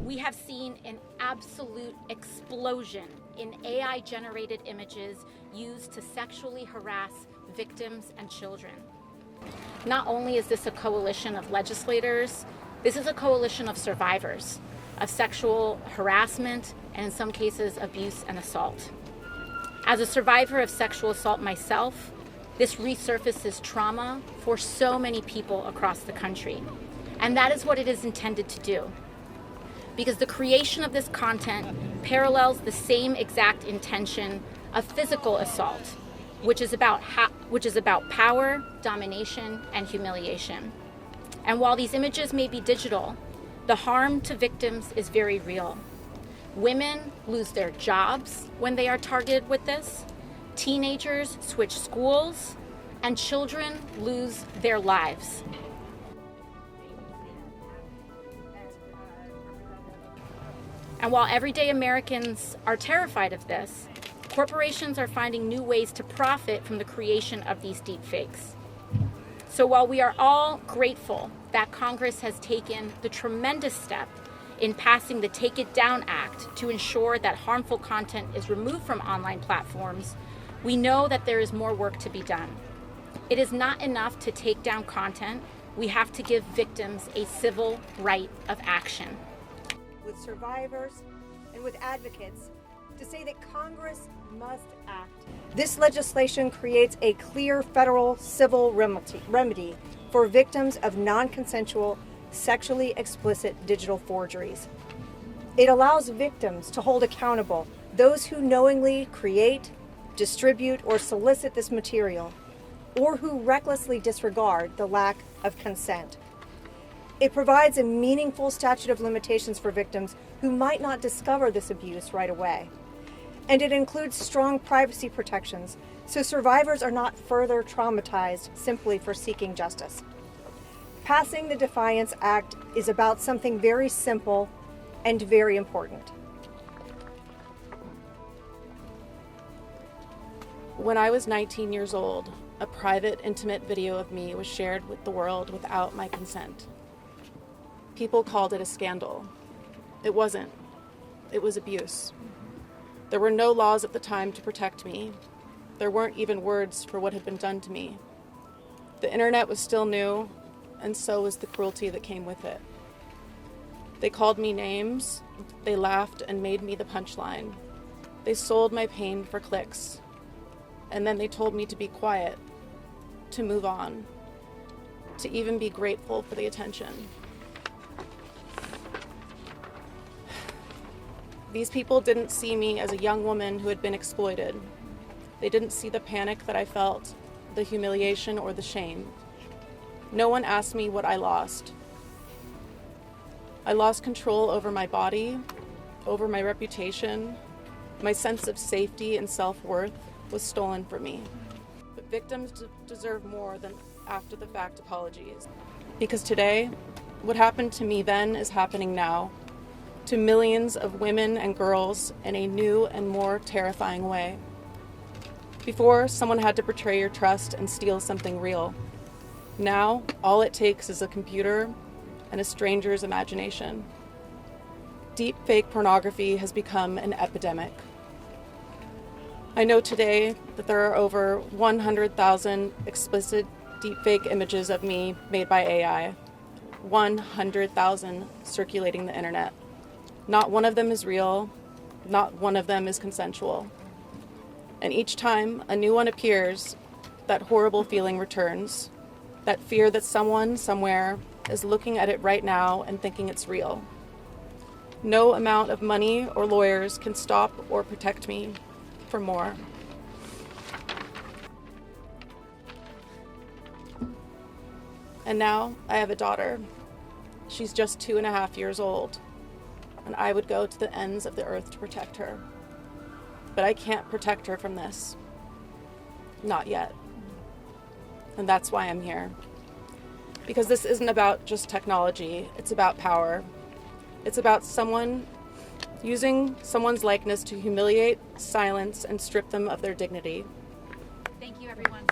We have seen an absolute explosion in AI-generated images used to sexually harass victims and children. Not only is this a coalition of legislators, this is a coalition of survivors of sexual harassment and, in some cases, abuse and assault. As a survivor of sexual assault myself, this resurfaces trauma for so many people across the country. And that is what it is intended to do. Because the creation of this content parallels the same exact intention of physical assault, which is about power, domination, and humiliation. And while these images may be digital, the harm to victims is very real. Women lose their jobs when they are targeted with this. Teenagers switch schools, and children lose their lives. And while everyday Americans are terrified of this, corporations are finding new ways to profit from the creation of these deepfakes. So while we are all grateful that Congress has taken the tremendous step in passing the Take It Down Act to ensure that harmful content is removed from online platforms, we know that there is more work to be done. It is not enough to take down content. We have to give victims a civil right of action. With survivors and with advocates to say that Congress must act. This legislation creates a clear federal civil remedy for victims of non-consensual, sexually explicit digital forgeries. It allows victims to hold accountable those who knowingly create, distribute, or solicit this material, or who recklessly disregard the lack of consent. It provides a meaningful statute of limitations for victims who might not discover this abuse right away. And it includes strong privacy protections, so survivors are not further traumatized simply for seeking justice. Passing the Defiance Act is about something very simple and very important. When I was 19 years old, a private, intimate video of me was shared with the world without my consent. People called it a scandal. It wasn't. It was abuse. There were no laws at the time to protect me. There weren't even words for what had been done to me. The internet was still new, and so was the cruelty that came with it. They called me names, they laughed and made me the punchline. They sold my pain for clicks. And then they told me to be quiet, to move on, to even be grateful for the attention. These people didn't see me as a young woman who had been exploited. They didn't see the panic that I felt, the humiliation or the shame. No one asked me what I lost. I lost control over my body, over my reputation. My sense of safety and self-worth was stolen from me. But victims deserve more than after-the-fact apologies. Because today, what happened to me then is happening now, to millions of women and girls in a new and more terrifying way. Before, someone had to betray your trust and steal something real. Now, all it takes is a computer and a stranger's imagination. Deepfake pornography has become an epidemic. I know today that there are over 100,000 explicit deepfake images of me made by AI. 100,000 circulating the internet. Not one of them is real, not one of them is consensual. And each time a new one appears, that horrible feeling returns. That fear that someone, somewhere, is looking at it right now and thinking it's real. No amount of money or lawyers can stop or protect me from more. And now I have a daughter. She's just 2.5 years old, and I would go to the ends of the earth to protect her. But I can't protect her from this. Not yet. And that's why I'm here. Because this isn't about just technology, it's about power. It's about someone using someone's likeness to humiliate, silence, and strip them of their dignity. Thank you, everyone.